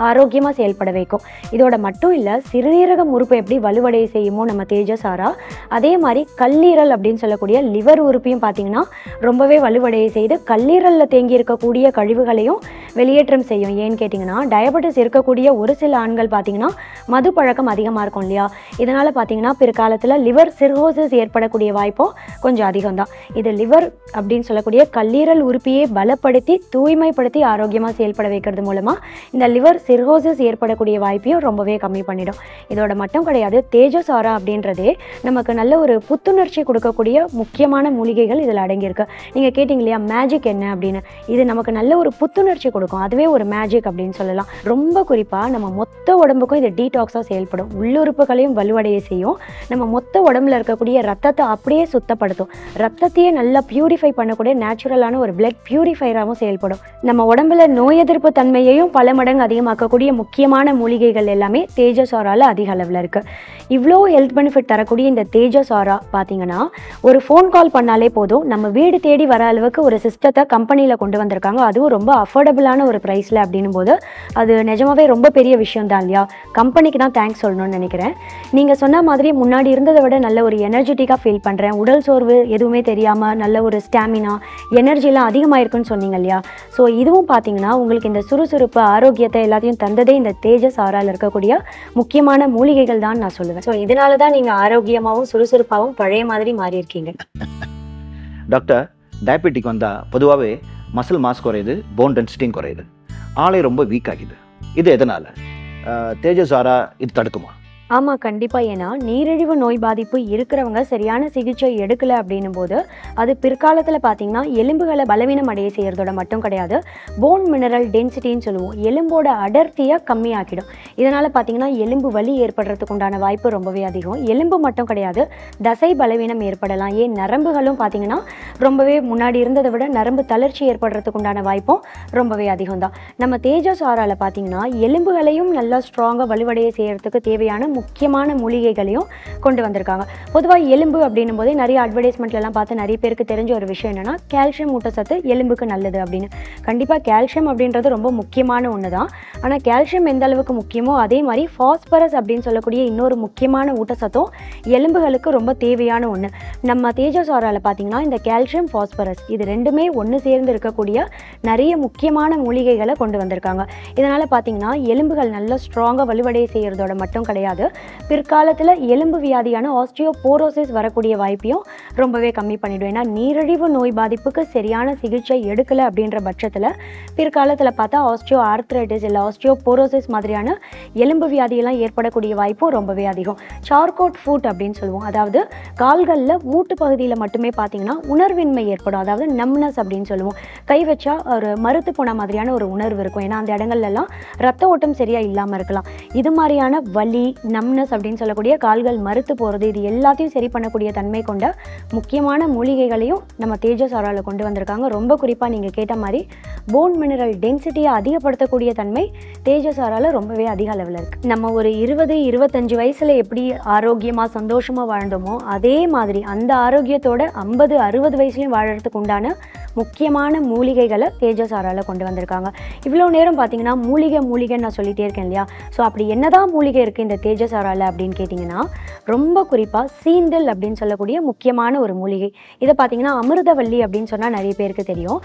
ஆரோக்கியமாக செயல்பட வைக்கும். இதோட மட்டும் இல்லை, சிறுநீரகம் உறுப்பை எப்படி வலுவடைய செய்யுமோ நம்ம தேஜஸ் ஆரா, அதே மாதிரி கல்லீரல் அப்படின்னு சொல்லக்கூடிய லிவர் உறுப்பையும் பார்த்திங்கன்னா ரொம்பவே வலுவடைய செய்து கல்லீரலில் தேங்கி இருக்கக்கூடிய கழிவுகளையும் வெளியேற்றம் செய்யும். ஏன்னு கேட்டிங்கன்னா, டயபெட்டிஸ் இருக்கக்கூடிய ஒரு சில ஆண்கள் பார்த்திங்கன்னா மது பழக்கம் அதிகமாக இருக்கும் இல்லையா. இதனால் பார்த்திங்கன்னா பிற்காலத்தில் லிவர் சிர்ஹோசிஸ் ஏற்படக்கூடிய வாய்ப்பும் கொஞ்சம் அதிகம் தான். இது லிவர் அப்படின்னு சொல்லக்கூடிய கல்லீரல் உறுப்பியை பலப்படுத்தி தூய்மைப்படுத்தி ஆரோக்கியமாக செயல்பட வைக்கிறது மூலமாக இந்த லிவர் சிர்ஹோசிஸ் ஏற்படக்கூடிய வாய்ப்பையும் ரொம்பவே கம்மி பண்ணிடும். இதோட மட்டும் கிடையாது, தேஜஸ் ஆரா அப்படின்றதே நமக்கு நல்ல ஒரு புத்துணர்ச்சி கொடுக்கக்கூடிய முக்கியமான மூலிகைகள் இதில் அடங்கியிருக்கு. நீங்கள் கேட்டிங்க இல்லையா மேஜிக் என்ன அப்படின்னு, இது நமக்கு நல்ல ஒரு புத்துணர்ச்சி கொடுக்கும். அதுவே ஒரு மேஜிக் அப்படின்னு சொல்லலாம். ரொம்ப குறிப்பாக நம்ம மொத்த உடம்புக்கும் இது டீடாக்ஸாக செயல்படும். உள்ளுறுப்புகளையும் வலுவடைய செய்யும். நம்ம மொத்த உடம்புல இருக்கக்கூடிய ரத்தத்தை அப்படியே சுத்தப்படுத்தும். ரத்தத்தையே நல்லா பியூரிஃபை பண்ணக்கூடிய நேச்சுரலான ஒரு பிளட் பியூரிஃபையராகவும் செயல்படும். நம்ம உடம்புல நோய் எதிர்ப்பு தன்மையையும் பல மடங்கு அதிகமாக்கக்கூடிய முக்கியமான மூலிகைகள் எல்லாமே தேஜஸ் ஆரால அதிக அளவில் இருக்குது. இவ்வளோ ஹெல்த் பெனிஃபிட் தரக்கூடிய இந்த தேஜஸ் ஆரா பார்த்தீங்கன்னா ஒரு ஃபோன் கால் பண்ணாலே போதும், நம்ம வீடு தேடி வர அளவுக்கு ஒரு சிஸ்டத்தை கம்பெனியில் கொண்டு வந்திருக்காங்க. அதுவும் ரொம்ப அஃபோர்டபுளான ஒரு ப்ரைஸில் அப்படின்னும் போது அது நிஜமாவே ரொம்ப பெரிய விஷயம் தான் இல்லையா. கம்பெனிக்கு தான் தேங்க்ஸ் சொல்லணும்னு நினைக்கிறேன். நீங்கள் சொன்ன மாதிரி முன்னாடி இருந்ததை விட நல்ல ஒரு எனர்ஜெட்டிக்காக ஃபீல் பண்ணுறேன். உடல் சோர்வு எதுவுமே தெரியாமல் நல்ல ஒரு ஸ்டாமினா, எனர்ஜிலாம் அதிகமாயிருக்குன்னு சொன்னீங்க இல்லையா. ஸோ இதுவும் பார்த்தீங்கன்னா உங்களுக்கு இந்த சுறுசுறுப்பு, ஆரோக்கியத்தை எல்லாத்தையும் தந்ததே இந்த தேஜஸ் ஆரால இருக்கக்கூடிய முக்கியமான மூலிகைகள் தான் நான் சொல்லுவேன். ஸோ இதனால தான் நீங்கள் ஆரோக்கியமாகவும் சுறுசுறுப்பாகவும் பழைய மாதிரி மாறி இருக்கீங்க. டாக்டர், டயபெட்டிக் வந்தால் பொதுவாகவே மசில் மாஸ் குறையுது, போன் டென்சிட்டியும் குறையுது, ஆளை ரொம்ப வீக் ஆகிது. இது எதனால்? தேஜஸ் ஆரா இது தடுக்குமா? ஆமாம், கண்டிப்பாக. ஏன்னா நீரிழிவு நோய் பாதிப்பு இருக்கிறவங்க சரியான சிகிச்சை எடுக்கலை அப்படின்னும் போது அது பிற்காலத்தில் பார்த்திங்கன்னா எலும்புகளை பலவீனம் அடைய செய்கிறதோட மட்டும் கிடையாது, போன் மினரல் டென்சிட்டின்னு சொல்லுவோம், எலும்போட அடர்த்தியை கம்மியாக்கிடும். இதனால் பார்த்திங்கன்னா எலும்பு வலி ஏற்படுறதுக்கு உண்டான வாய்ப்பு ரொம்பவே அதிகம். எலும்பு மட்டும் கிடையாது, தசை பலவீனம் ஏற்படலாம். ஏன் நரம்புகளும் பார்த்திங்கன்னா ரொம்பவே முன்னாடி இருந்ததை விட நரம்பு தளர்ச்சி ஏற்படுறதுக்கு உண்டான வாய்ப்பும் ரொம்பவே அதிகம் தான். நம்ம தேஜஸ் ஆரால பார்த்திங்கன்னா எலும்புகளையும் நல்லா ஸ்ட்ராங்காக வலுவடைய செய்கிறதுக்கு தேவையான முக்கியமான மூலிகைகளையும் கொண்டு வந்திருக்காங்க. பொதுவாக எலும்பு அப்படின்னும் போதே நிறைய அட்வர்டைஸ்மெண்ட்லாம் பார்த்து நிறைய பேருக்கு தெரிஞ்ச ஒரு விஷயம் என்னன்னா, கால்சியம் ஊட்டச்சத்து எலும்புக்கு நல்லது அப்படின்னு. கண்டிப்பாக கால்சியம் அப்படின்றது ரொம்ப முக்கியமான ஒன்று தான். ஆனால் கால்சியம் எந்த அளவுக்கு முக்கியமோ அதே மாதிரி ஃபாஸ்பரஸ் அப்படின்னு சொல்லக்கூடிய இன்னொரு முக்கியமான ஊட்டச்சத்தும் எலும்புகளுக்கு ரொம்ப தேவையான ஒன்று. நம்ம தேஜஸ் ஆரால பார்த்தீங்கன்னா இந்த கால்சியம், ஃபாஸ்பரஸ் இது ரெண்டுமே ஒன்று சேர்ந்து இருக்கக்கூடிய நிறைய முக்கியமான மூலிகைகளை கொண்டு வந்திருக்காங்க. இதனால் பார்த்தீங்கன்னா எலும்புகள் நல்லா ஸ்ட்ராங்காக வலுவடைய செய்கிறதோட மட்டும் கிடையாது, பிற்காலத்தில் எலும்பு வியாதியான ஆஸ்டியோபோரோசிஸ் வரக்கூடிய வாய்ப்பையும் ரொம்பவே கம்மி பண்ணிடும். ஏன்னா நீரிழிவு நோய் பாதிப்புக்கு சரியான சிகிச்சை எடுக்கலை அப்படின்ற பட்சத்தில் பிற்காலத்தில் பார்த்தா ஆஸ்டியோ ஆர்த்ரைட்டிஸ் இல்லை ஆஸ்டியோபோரோசிஸ் மாதிரியான எலும்பு வியாதியெல்லாம் ஏற்படக்கூடிய வாய்ப்பும் ரொம்பவே அதிகம். சார்கோட் ஃபுட் அப்படின்னு சொல்லுவோம், அதாவது கால்களில் மூட்டு பகுதியில் மட்டுமே பார்த்தீங்கன்னா உணர்வின்மை ஏற்படும், அதாவது நம்னஸ் அப்படின்னு சொல்லுவோம். கை வச்சா ஒரு மறுத்து போன மாதிரியான ஒரு உணர்வு இருக்கும். ஏன்னா அந்த இடங்கள்லாம் ரத்த ஓட்டம் சரியாக இல்லாமல் இருக்கலாம். இது மாதிரியான வலி, நம்னஸ் அப்படின்னு சொல்லக்கூடிய கால்கள் மறுத்து போகிறது, இது எல்லாத்தையும் சரி பண்ணக்கூடிய தன்மை கொண்ட முக்கியமான மூலிகைகளையும் நம்ம தேஜஸ் ஆராவில் கொண்டு வந்திருக்காங்க. ரொம்ப குறிப்பாக நீங்கள் கேட்ட மாதிரி போன் மினரல் டென்சிட்டியை அதிகப்படுத்தக்கூடிய தன்மை தேஜஸ் ஆராவில் ரொம்பவே அதிக அளவில் இருக்குது. நம்ம ஒரு 20-25 வயசில் எப்படி ஆரோக்கியமாக சந்தோஷமாக வாழ்ந்தோமோ அதே மாதிரி அந்த ஆரோக்கியத்தோட 50-60 வயசுலையும் வாழறதுக்கு உண்டான முக்கியமான மூலிகைகளை தேஜஸ் ஆராவில் கொண்டு வந்திருக்காங்க. இவ்வளோ நேரம் பார்த்தீங்கன்னா மூலிகைன்னு நான் சொல்லிகிட்டே இருக்கேன் இல்லையா? ஸோ அப்படி என்னதான் மூலிகை இருக்குது இந்த தேஜஸ் ஆராவில் அப்படின்னு கேட்டிங்கன்னா, ரொம்ப குறிப்பாக சீந்தில் அப்படின்னு சொல்லக்கூடிய முக்கியமான ஒரு மூலிகை. இதை பார்த்தீங்கன்னா அமிர்தவல்லி அப்படின்னு சொன்னால் நிறைய பேருக்கு தெரியும்.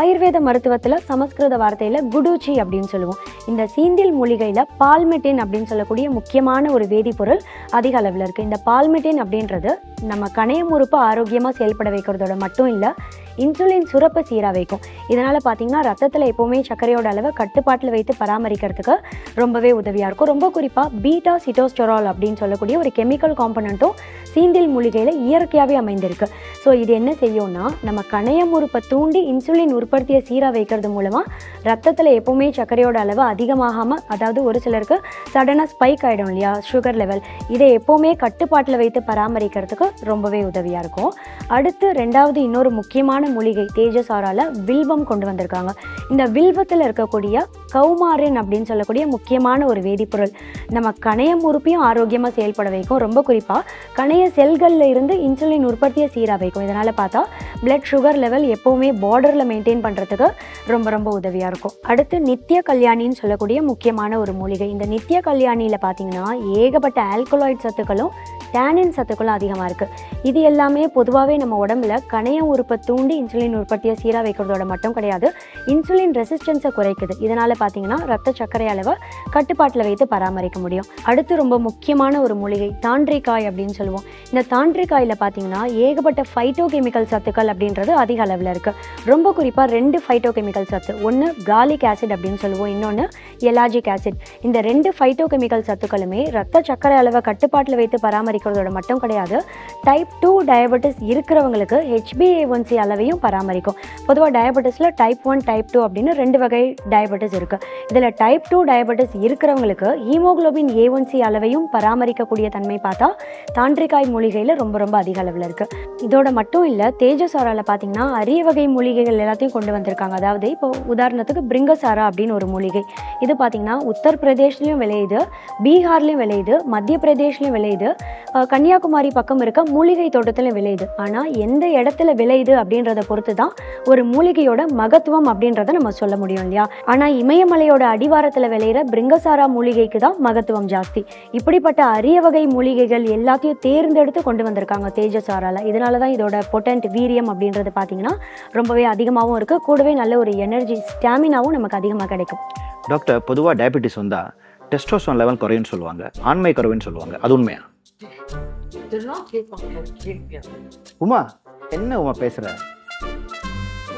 ஆயுர்வேத மருத்துவத்தில் சமஸ்கிருத வார்த்தையில் குடூச்சி அப்படின்னு சொல்லுவோம். இந்த சீந்தில் மூலிகையில் பால்மெட்டின் அப்படின்னு சொல்லக்கூடிய முக்கியமான ஒரு வேதிப்பொருள் அதிக அளவில் இருக்குது. இந்த பால்மெட்டின் அப்படின்றது நம்ம கணையம் உறுப்பு ஆரோக்கியமாக செயல்பட வைக்கிறதோட மட்டும் இல்லை, இன்சுலின் சுரப்பை சீராக வைக்கும். இதனால் பார்த்தீங்கன்னா ரத்தத்தில் எப்போவுமே சர்க்கரையோட அளவை கட்டுப்பாட்டில் வைத்து பராமரிக்கிறதுக்கு ரொம்பவே உதவியாக இருக்கும். ரொம்ப குறிப்பாக பீட்டா சிட்டோஸ்டெரால் அப்படின்னு சொல்லக்கூடிய ஒரு கெமிக்கல் காம்பனண்ட்டும் சீந்தில் மூலிகையில் இயற்கையாகவே அமைந்திருக்கு. ஸோ இது என்ன செய்யும்னா, நம்ம கணையம் உறுப்பை தூண்டி இன்சுலின் உற்பத்தியை சீராக வைக்கிறது மூலமாக ரத்தத்தில் எப்போவுமே சர்க்கரையோட அளவு அதிகமாகாமல், அதாவது ஒரு சிலருக்கு சடனாக ஸ்பைக் ஆகிடும் இல்லையா சுகர் லெவல், இதை எப்போவுமே கட்டுப்பாட்டில் வைத்து பராமரிக்கிறதுக்கு ரொம்பவே உதவியாக இருக்கும். அடுத்து ரெண்டாவது இன்னொரு முக்கியமான மூலிகை தேஜஸ் ஆரால வில்வம் கொண்டு வந்திருக்காங்க. இந்த வில்வத்தில் இருக்கக்கூடிய கௌமாரின் அப்படின்னு சொல்லக்கூடிய முக்கியமான ஒரு வேதிப்பொருள் நம்ம கணையம் உறுப்பையும் ஆரோக்கியமாக செயல்பட வைக்கும். ரொம்ப குறிப்பாக கணைய செல்களில் இருந்து இன்சுலின் உற்பத்தியை சீராக வைக்கும். இதனால் பார்த்தா பிளட் சுகர் லெவல் எப்போவுமே பார்டரில் மெயின்டைன் பண்ணுறதுக்கு ரொம்ப ரொம்ப உதவியாக இருக்கும். அடுத்து நித்திய கல்யாணின்னு சொல்லக்கூடிய முக்கியமான ஒரு மூலிகை. இந்த நித்திய கல்யாணியில் பார்த்தீங்கன்னா ஏகப்பட்ட ஆல்கலாய்ட் சத்துக்களும் டேனின் சத்துக்களும் அதிகமாக இருக்குது. இது எல்லாமே பொதுவாகவே நம்ம உடம்புல கணைய உறுப்பை தூண்டி இன்சுலின் உற்பத்தியை சீராக வைக்கிறதோட மட்டும் கிடையாது, இன்சுலின் ரெசிஸ்டன்ஸை குறைக்குது. இதனால் பார்த்தீங்கன்னா ரத்த சர்க்கரை அளவை கட்டுப்பாட்டில் வைத்து பராமரிக்க முடியும். அடுத்து ரொம்ப முக்கியமான ஒரு மூலிகை தாண்டிக்காய் அப்படின்னு சொல்லுவோம். இந்த தாண்டிக்காயில் பார்த்தீங்கன்னா ஏகப்பட்ட ஃபைட்டோ கெமிக்கல் சத்துக்கள் அப்படின்றது அதிக அளவில் இருக்குது. ரொம்ப குறிப்பாக 2 ஃபைட்டோ கெமிக்கல் சத்து, ஒன்று காலிக் ஆசிட் அப்படின்னு சொல்லுவோம், இன்னொன்று எலாஜிக் ஆசிட். இந்த 2 ஃபைட்டோ கெமிக்கல் சத்துக்களுமே ரத்த சர்க்கரை அளவை கட்டுப்பாட்டில் வைத்து பராமரிக்கிறதோட மட்டும் கிடையாது, டைப் 2 டயபெட்டிஸ் இருக்கிறவங்களுக்கு HbA1c அளவையும் பராமரிக்கும். பொதுவாக டயபெட்டிஸில் டைப் 1 டைப் 2 அப்படின்னு 2 வகை டயபெட்டிஸ் இருக்குது. இதில் டைப் 2 டயபெட்டிஸ் இருக்கிறவங்களுக்கு ஹீமோகுளோபின் A1c அளவையும் பராமரிக்கக்கூடிய தன்மை பார்த்தா தாண்டிக்காய் மூலிகையில் ரொம்ப ரொம்ப அதிக அளவில் இருக்குது. இதோட மட்டும் இல்லை, தேஜஸ் ஆராவில் பார்த்தீங்கன்னா அரிய வகை மூலிகைகள் எல்லாத்தையும் கொண்டு வந்திருக்காங்க. அதாவது இப்போ உதாரணத்துக்கு பிரிங்கசாரா அப்படின்னு ஒரு மூலிகை. இது பார்த்தீங்கன்னா உத்தரப்பிரதேஷ்லையும் விளையுது, பீகார்லையும் விளையுது, மத்திய பிரதேஷ்லையும் விளையுது, கன்னியாகுமரி பக்கம் இருக்க மூலிகை தோட்டத்திலும் விளையுது. ஆனால் எந்த இடத்துல விளையுது அப்படின்றத பொறுத்து தான் ஒரு மூலிகையோட மகத்துவம் அப்படின்றத நம்ம சொல்ல முடியும் இல்லையா? ஆனால் இமயமலையோட அடிவாரத்தில் விளையிற பிரிங்கசாரா மூலிகைக்கு தான் மகத்துவம் ஜாஸ்தி. இப்படிப்பட்ட அரிய வகை மூலிகைகள் எல்லாத்தையும் தேர்ந்தெடுத்து கொண்டு வந்திருக்காங்க தேஜஸ் ஆரால. இதனால தான் இதோட பொட்டன்ட் வீரியம் அப்படின்றது பார்த்தீங்கன்னா ரொம்பவே அதிகமாகவும் இருக்குது. கூடவே நல்ல ஒரு எனர்ஜி ஸ்டாமினாவும் நமக்கு அதிகமாக கிடைக்கும். டாக்டர், பொதுவாக டயபெட்டிஸ் வந்தால் டெஸ்டோஸ்டெரான் லெவல் குறையுன்னு சொல்லுவாங்க, ஆண்மை குறைவுன்னு சொல்லுவாங்க, அது உண்மையா? உமா, என்ன உமா பேசுகிற?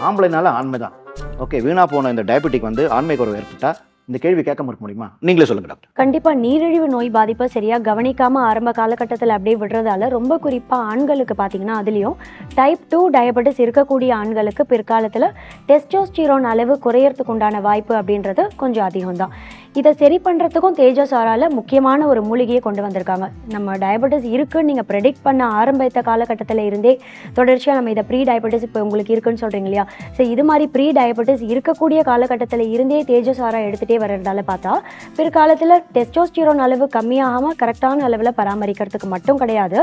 ஆம்பளைனால ஆண்மை தான். ஓகே, வீணா போன இந்த டயபெட்டிக் வந்து ஆண்மை குறைவு ஏற்பட்டா இந்த கேள்வி கேட்காம இருக்க முடியுமா? நீங்களே சொல்லுங்க டாக்டர். கண்டிப்பாக நீரிழிவு நோய் பாதிப்பை சரியாக கவனிக்காமல் ஆரம்ப காலகட்டத்தில் அப்படியே விடுறதால ரொம்ப குறிப்பாக ஆண்களுக்கு பார்த்தீங்கன்னா அதுலேயும் டைப் 2 டயபெட்டிஸ் இருக்கக்கூடிய ஆண்களுக்கு பிற்காலத்தில் டெஸ்டோஸ்டிரோன் அளவு குறையறதுக்கு உண்டான வாய்ப்பு அப்படின்றது கொஞ்சம் அதிகம் தான். இதை சரி பண்ணுறதுக்கும் தேஜஸ் ஆரால முக்கியமான ஒரு மூலிகையை கொண்டு வந்திருக்காங்க. நம்ம டயபெட்டிஸ் இருக்குன்னு நீங்கள் ப்ரெடிக்ட் பண்ண ஆரம்பித்த காலகட்டத்தில் இருந்தே தொடர்ச்சியாக நம்ம இதை ப்ரீ டயபெட்டிஸ் இப்போ உங்களுக்கு இருக்குன்னு சொல்கிறீங்க இல்லையா? ஸோ இது மாதிரி ப்ரீ டயபெட்டிஸ் இருக்கக்கூடிய காலகட்டத்தில் இருந்தே தேஜஸ் ஆரா எடுத்துகிட்டே வர்றதால பார்த்தா பிற்காலத்தில் டெஸ்டோஸ்டிரோன் அளவு கம்மியாகாமல் கரெக்டான அளவில் பராமரிக்கிறதுக்கு மட்டும் கிடையாது,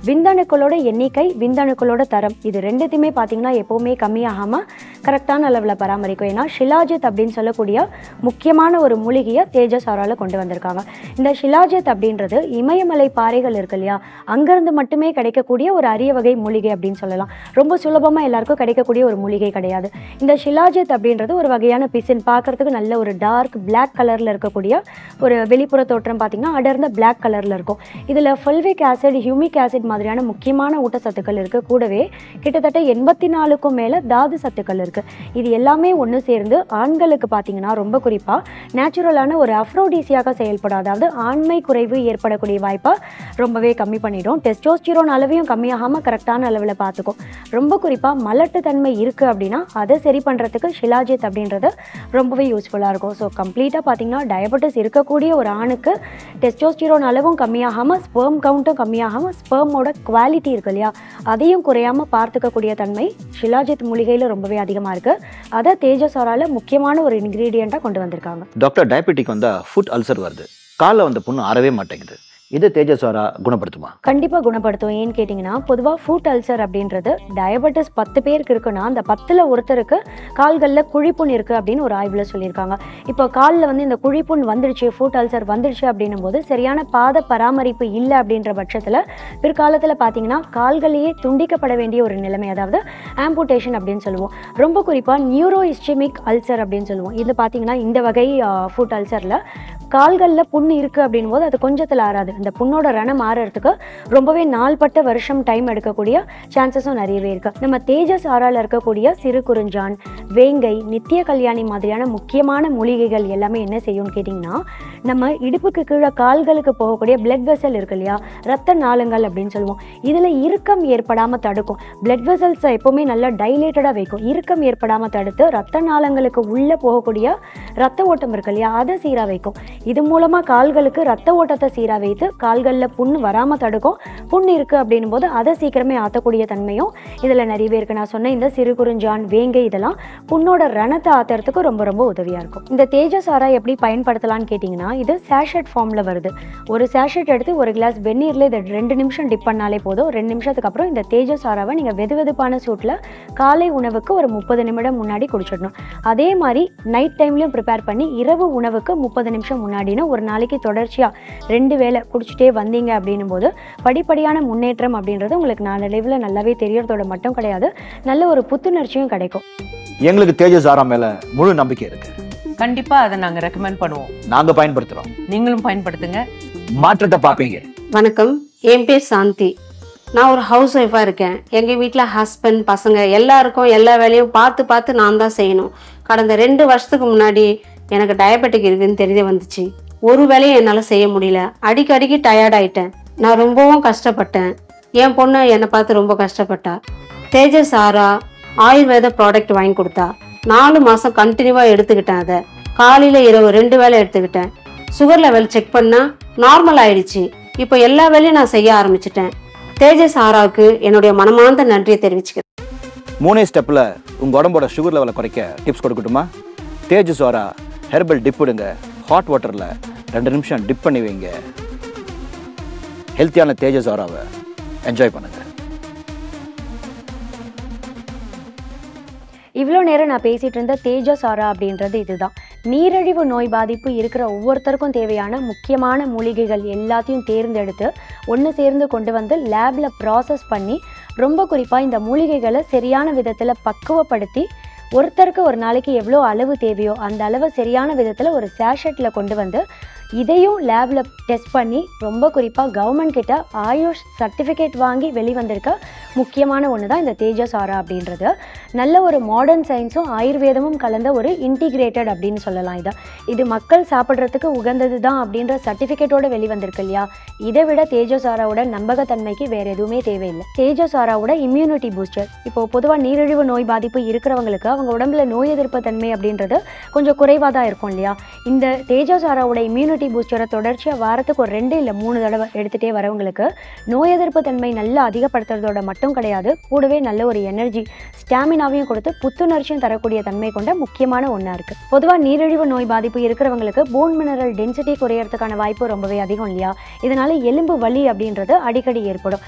விந்தணுக்களோட எண்ணிக்கை, விந்தணுக்களோட தரம், இது ரெண்டுத்தையுமே பார்த்தீங்கன்னா எப்போவுமே கம்மியாகாமல் கரெக்டான அளவில் பராமரிக்கும். ஏன்னா ஷிலாஜித் அப்படின்னு சொல்லக்கூடிய முக்கியமான ஒரு மூலிகையை தேஜஸ் ஆரால கொண்டு வந்திருக்காங்க. இந்த ஷிலாஜித் அப்படின்றது இமயமலை பாறைகள் இருக்கு இல்லையா, அங்கிருந்து மட்டுமே கிடைக்கக்கூடிய ஒரு அரிய வகை மூலிகை அப்படின்னு சொல்லலாம். ரொம்ப சுலபமாக எல்லாருக்கும் கிடைக்கக்கூடிய ஒரு மூலிகை கிடையாது. இந்த ஷிலாஜித் அப்படின்றது ஒரு வகையான பிசின், பார்க்கறதுக்கு நல்ல ஒரு டார்க் பிளாக் கலரில் இருக்கக்கூடிய ஒரு வெளிப்புற தோற்றம் பார்த்தீங்கன்னா அடர்ந்த பிளாக் கலரில் இருக்கும். இதில் ஃபல்விக் ஆசிட், ஹியூமிக் ஆசிட் மாதிரியான முக்கியமான ஊட்டச்சத்துக்கள் இருக்குது. கூடவே கிட்டத்தட்ட 84க்கும் மேலே தாது சத்துக்கள் இருக்குது. இருக்குது. இது எல்லாமே ஒன்று சேர்ந்து ஆண்களுக்கு பார்த்தீங்கன்னா ரொம்ப குறிப்பாக நேச்சுரலான ஒரு அஃப்ரோடீசியாக செயல்படும். அதாவது ஆண்மை குறைவு ஏற்படக்கூடிய வாய்ப்பை ரொம்பவே கம்மி பண்ணிடும். டெஸ்டோஸ்டிரோன் அளவையும் கம்மியாகாமல் கரெக்டான அளவில் பார்த்துக்கும். ரொம்ப குறிப்பாக மலட்டுத்தன்மை இருக்குது அப்படின்னா அதை சரி பண்ணுறதுக்கு ஷிலாஜித் அப்படின்றது ரொம்பவே யூஸ்ஃபுல்லாக இருக்கும். ஸோ கம்ப்ளீட்டாக பார்த்தீங்கன்னா டயபெட்டிஸ் இருக்கக்கூடிய ஒரு ஆணுக்கு டெஸ்டோஸ்டிரோன் அளவும் கம்மியாகாமல் ஸ்பெர்ம் கவுண்ட்டும் கம்மியாகாமல் ஸ்பெர்மோட குவாலிட்டி இருக்கு இல்லையா அதையும் குறையாமல் பார்த்துக்கக்கூடிய தன்மை ஷிலாஜித் மூலிகையில் ரொம்பவே அதிகமாக இருக்குது. அதை தேஜசாரால முக்கியமான ஒரு இன்க்ரீடியண்ட்டாக கொண்டு வந்திருக்காங்க. டாக்டர், டயபெட்டிக் வந்தா ஃபுட் அல்சர் வருது, காலில் வந்த புண்ணு ஆறவே மாட்டேங்குது, இது தேஜசாரா குணப்படுத்துமா? கண்டிப்பாக குணப்படுத்தும். ஏன்னு கேட்டிங்கன்னா பொதுவாக ஃபுட் அல்சர் அப்படின்றது டயபெட்டிஸ் 10 பேருக்கு இருக்குன்னா அந்த 10ல் ஒருத்தருக்கு கால்களில் குழிப்புண் இருக்குது அப்படின்னு ஒரு ஆய்வில் சொல்லியிருக்காங்க. இப்போ காலில் வந்து இந்த குழிப்புண் வந்துடுச்சு, ஃபுட் அல்சர் வந்துடுச்சு அப்படின்னும் போது சரியான பாத பராமரிப்பு இல்லை அப்படின்ற பட்சத்தில் பிற்காலத்தில் பார்த்தீங்கன்னா கால்களையே துண்டிக்கப்பட வேண்டிய ஒரு நிலைமை, அதாவது ஆம்புடேஷன் அப்படின்னு சொல்லுவோம். ரொம்ப குறிப்பாக நியூரோ இஸ்கெமிக் அல்சர் அப்படின்னு சொல்லுவோம். இது பார்த்தீங்கன்னா இந்த வகை ஃபுட் அல்சரில் கால்களில் புண்ணு இருக்குது அப்படின் போது அது கொஞ்சத்தில் ஆறாது. அந்த புண்ணோட ரணம் ஆறதுக்கு ரொம்பவே நாள்பட்ட வருஷம் டைம் எடுக்கக்கூடிய சான்சஸும் நிறையவே இருக்குது. நம்ம தேஜஸ் ஆறால் இருக்கக்கூடிய சிறு குறிஞ்சான், வேங்கை, நித்திய கல்யாணி மாதிரியான முக்கியமான மூலிகைகள் எல்லாமே என்ன செய்யும்னு கேட்டிங்கன்னா நம்ம இடுப்புக்கு கீழே கால்களுக்கு போகக்கூடிய பிளட் வெசல் இருக்கு இல்லையா, ரத்த நாளங்கள் அப்படின்னு சொல்லுவோம். இதில் இறுக்கம் ஏற்படாமல் தடுக்கும். பிளட் வெசல்ஸை எப்போவுமே நல்லா டைலேட்டடாக வைக்கும். இறுக்கம் ஏற்படாமல் தடுத்து ரத்த நாளங்களுக்கு உள்ளே போகக்கூடிய ரத்த ஓட்டம் இருக்கு இல்லையா அதை சீராக வைக்கும். இது மூலமாக கால்களுக்கு ரத்த ஓட்டத்தை சீராக வைத்து கால்களில் புண்ணு வராமல் தடுக்கும். புண்ணு இருக்குது அப்படின்னும் போது அதை சீக்கிரமே ஆற்றக்கூடிய தன்மையும் இதில் நிறையவே இருக்குது. நான் சொன்ன இந்த சிறு குறிஞ்சான், வேங்கை இதெல்லாம் புண்ணோட ரணத்தை ஆற்றுறதுக்கு ரொம்ப ரொம்ப உதவியாக இருக்கும். இந்த தேஜசாரா எப்படி பயன்படுத்தலான்னு கேட்டிங்கன்னா இது சேஷட் ஃபார்மில் வருது. ஒரு சேஷட் எடுத்து ஒரு கிளாஸ் வெந்நீரில் இதை 2 நிமிஷம் டிப் பண்ணாலே போதும். 2 நிமிஷத்துக்கு அப்புறம் இந்த தேஜசாராவை நீங்கள் வெதுவெதுப்பான சூட்டில் காலை உணவுக்கு ஒரு 30 நிமிடம் முன்னாடி குடிச்சிடணும். அதே மாதிரி நைட் டைம்லையும் ப்ரிப்பேர் பண்ணி இரவு உணவுக்கு 30 நிமிஷம் முன்னாடினா ஒரு நாளைக்கு தொடர்ச்சியாக 2 வேளை குடிச்சிட்டே வந்தீங்க அப்படின்னும் போது படிப்படியான முன்னேற்றம் அப்படின்றது உங்களுக்கு நாளடைவில் நல்லாவே தெரியறதோட மட்டும் கிடையாது, நல்ல ஒரு புத்துணர்ச்சியும் கிடைக்கும். எங்களுக்கு தேஜசாரா மேல முழு நம்பிக்கை இருக்கு. கண்டிப்பா அதை நாங்க ரெக்கமெண்ட் பண்ணுவோம். நாங்க பயன்படுத்துறோம், நீங்களும் பயன்படுத்துங்க, மாற்றத்தை பார்ப்பீங்க. வணக்கம், என் பேர் சாந்தி. நான் ஒரு ஹவுஸ் ஒய்ஃபாக இருக்கேன். எங்கள் வீட்டில் ஹஸ்பண்ட், பசங்க எல்லாருக்கும் எல்லா வேலையும் பார்த்து நான் தான் செய்யணும். கடந்த 2 வருஷத்துக்கு முன்னாடி எனக்கு டயபெட்டிக் இருக்குன்னு தெரிய வந்துச்சு. ஒரு வேலையும் என்னால் செய்ய முடியல. அடிக்கடிக்கு டயர்ட் ஆயிட்டேன். நான் ரொம்பவும் கஷ்டப்பட்டேன். என் பொண்ணு என்னை பார்த்து ரொம்ப கஷ்டப்பட்டா. தேஜசாரா ஆயுர்வேத ப்ராடக்ட் வாங்கி கொடுத்தா. 4 மாதம் கண்டினியூவாக எடுத்துக்கிட்டேன். அதை காலையில் இரவு 2 வேளை எடுத்துக்கிட்டேன். சுகர் லெவல் செக் பண்ணால் நார்மல் ஆயிடுச்சு. இப்போ எல்லா வேலையும் நான் செய்ய ஆரம்பிச்சிட்டேன். தேஜசாராவுக்கு என்னுடைய மனமார்ந்த நன்றியை தெரிவிச்சுக்கிறேன். 3 ஸ்டெப்பில் உங்கள் உடம்போட சுகர் லெவலை குறைக்க டிப்ஸ் கொடுக்கட்டுமா? தேஜசாரா ஹெர்பல் டிப் விடுங்க. ஹாட் வாட்டரில் 2 நிமிஷம் டிப் பண்ணி வைங்க. ஹெல்த்தியான தேஜசாராவை என்ஜாய் பண்ணுங்க. இவ்வளோ நேரம் நான் பேசிகிட்டு இருந்த தேஜசாரா அப்படின்றது இதுதான். நீரிழிவு நோய் பாதிப்பு இருக்கிற ஒவ்வொருத்தருக்கும் தேவையான முக்கியமான மூலிகைகள் எல்லாத்தையும் தேர்ந்தெடுத்து ஒன்று சேர்ந்து கொண்டு வந்து லேபில் ப்ராசஸ் பண்ணி ரொம்ப குறிப்பாக இந்த மூலிகைகளை சரியான விதத்தில் பக்குவப்படுத்தி ஒருத்தருக்கு ஒரு நாளைக்கு எவ்வளோ அளவு தேவையோ அந்த அளவு சரியான விதத்தில் ஒரு சேஷட்டில் கொண்டு வந்து இதையும் லேபில் டெஸ்ட் பண்ணி ரொம்ப குறிப்பாக கவர்மெண்ட் கிட்ட ஆயுஷ் சர்டிஃபிகேட் வாங்கி வெளிவந்திருக்க முக்கியமான ஒன்று தான் இந்த தேஜசாரா அப்படின்றது. நல்ல ஒரு மாடர்ன் சயின்ஸும் ஆயுர்வேதமும் கலந்த ஒரு இன்டிகிரேட்டட் அப்படின்னு சொல்லலாம். இது மக்கள் சாப்பிட்றதுக்கு உகந்தது தான் அப்படின்ற சர்டிஃபிகேட்டோட வெளிவந்திருக்கு இல்லையா, இதை விட தேஜசாராவோட நம்பகத்தன்மைக்கு வேறு எதுவுமே தேவையில்லை. தேஜசாராவோட இம்யூனிட்டி பூஸ்டர். இப்போது பொதுவாக நீரிழிவு நோய் பாதிப்பு இருக்கிறவங்களுக்கு அவங்க உடம்புல நோய் எதிர்ப்பு தன்மை அப்படின்றது கொஞ்சம் குறைவாக தான் இருக்கும் இல்லையா. இந்த தேஜசாராவோட இம்யூனிட்டி பூஸ்டரை தொடர்ச்சியாக வாரத்துக்கு ஒரு 2 இல்லை 3 தடவை எடுத்துகிட்டே வரவங்களுக்கு நோய் எதிர்ப்பு தன்மை நல்லா அதிகப்படுத்துறதோட மட்டும் கிடையாது, கூடவே நல்ல ஒரு எனர்ஜி ஸ்டாமினாவையும் கொடுத்து புத்துணர்ச்சியும் தரக்கூடிய தன்மை கொண்ட முக்கியமான ஒன்றா இருக்குது. பொதுவாக நீரிழிவு நோய் பாதிப்பு இருக்கிறவங்களுக்கு போன் மினரல் டென்சிட்டி குறையறதுக்கான வாய்ப்பு ரொம்பவே அதிகம் இல்லையா. இதனால் எலும்பு வலி அப்படின்றது அடிக்கடி ஏற்படும்.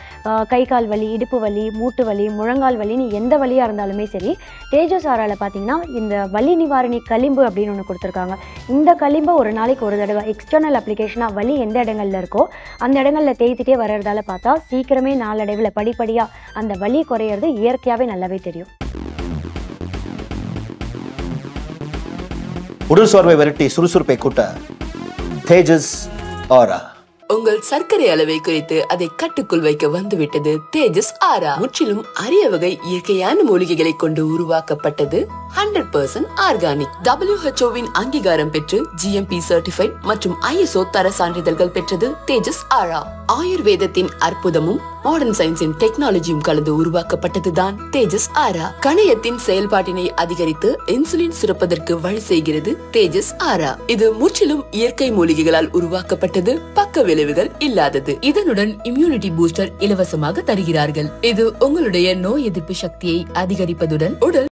கை கால் வலி, இடுப்பு வலி, மூட்டு வலி, முழங்கால் வலின்னு எந்த வலியாக இருந்தாலுமே சரி, தேஜசாராவில் பார்த்தீங்கன்னா இந்த வலி நிவாரணி களிம்பு அப்படின்னு ஒன்று கொடுத்துருக்காங்க. இந்த களிம்பை ஒரு நாளைக்கு ஒரு தடவை எக்ஸ்டர்னல் அப்ளிகேஷனாக வலி எந்த இடங்களில் இருக்கோ அந்த இடங்களில் தேய்த்துட்டே வர்றதால பார்த்தா சீக்கிரமே நாளடைவில் படிப்படியாக அந்த வலி குறையிறது இயற்கையாகவே நல்லாவே தெரியும். உடல் சோர்வை விரட்டி சுறுசுறுப்பை கூட்ட தேஜஸ் ஆரா. உங்கள் சர்க்கரை அளவை குறைத்து அதை கட்டுக்குள் வைக்க வந்துவிட்டது தேஜஸ் ஆரா. முற்றிலும் அரிய வகை இயற்கையான மூலிகைகளை கொண்டு உருவாக்கப்பட்டது 100% ஆர்கானிக். WHO-வின் அங்கீகாரம் பெற்று GMP சர்டிஃபைட் மற்றும் ISO தர சான்றிதழ்கள் பெற்றது தேஜஸ் ஆரா. ஆயுர்வேதத்தின் அற்புதமும் மாடர்ன் சயின்ஸின் டெக்னாலஜியும் கலந்து உருவாக்கப்பட்டதுதான் தேஜஸ் ஆரா. கணையத்தின் செயல்பாட்டினை அதிகரித்து இன்சுலின் சுரப்பதற்கு வழி செய்கிறது தேஜஸ் ஆரா. இது முற்றிலும் இயற்கை மூலிகைகளால் உருவாக்கப்பட்டது, பக்க விளைவுகள் இல்லாதது. இதனுடன் இம்யூனிட்டி பூஸ்டர் இலவசமாக தருகிறார்கள். இது உங்களுடைய நோய் எதிர்ப்பு சக்தியை அதிகரிப்பதுடன் உடல்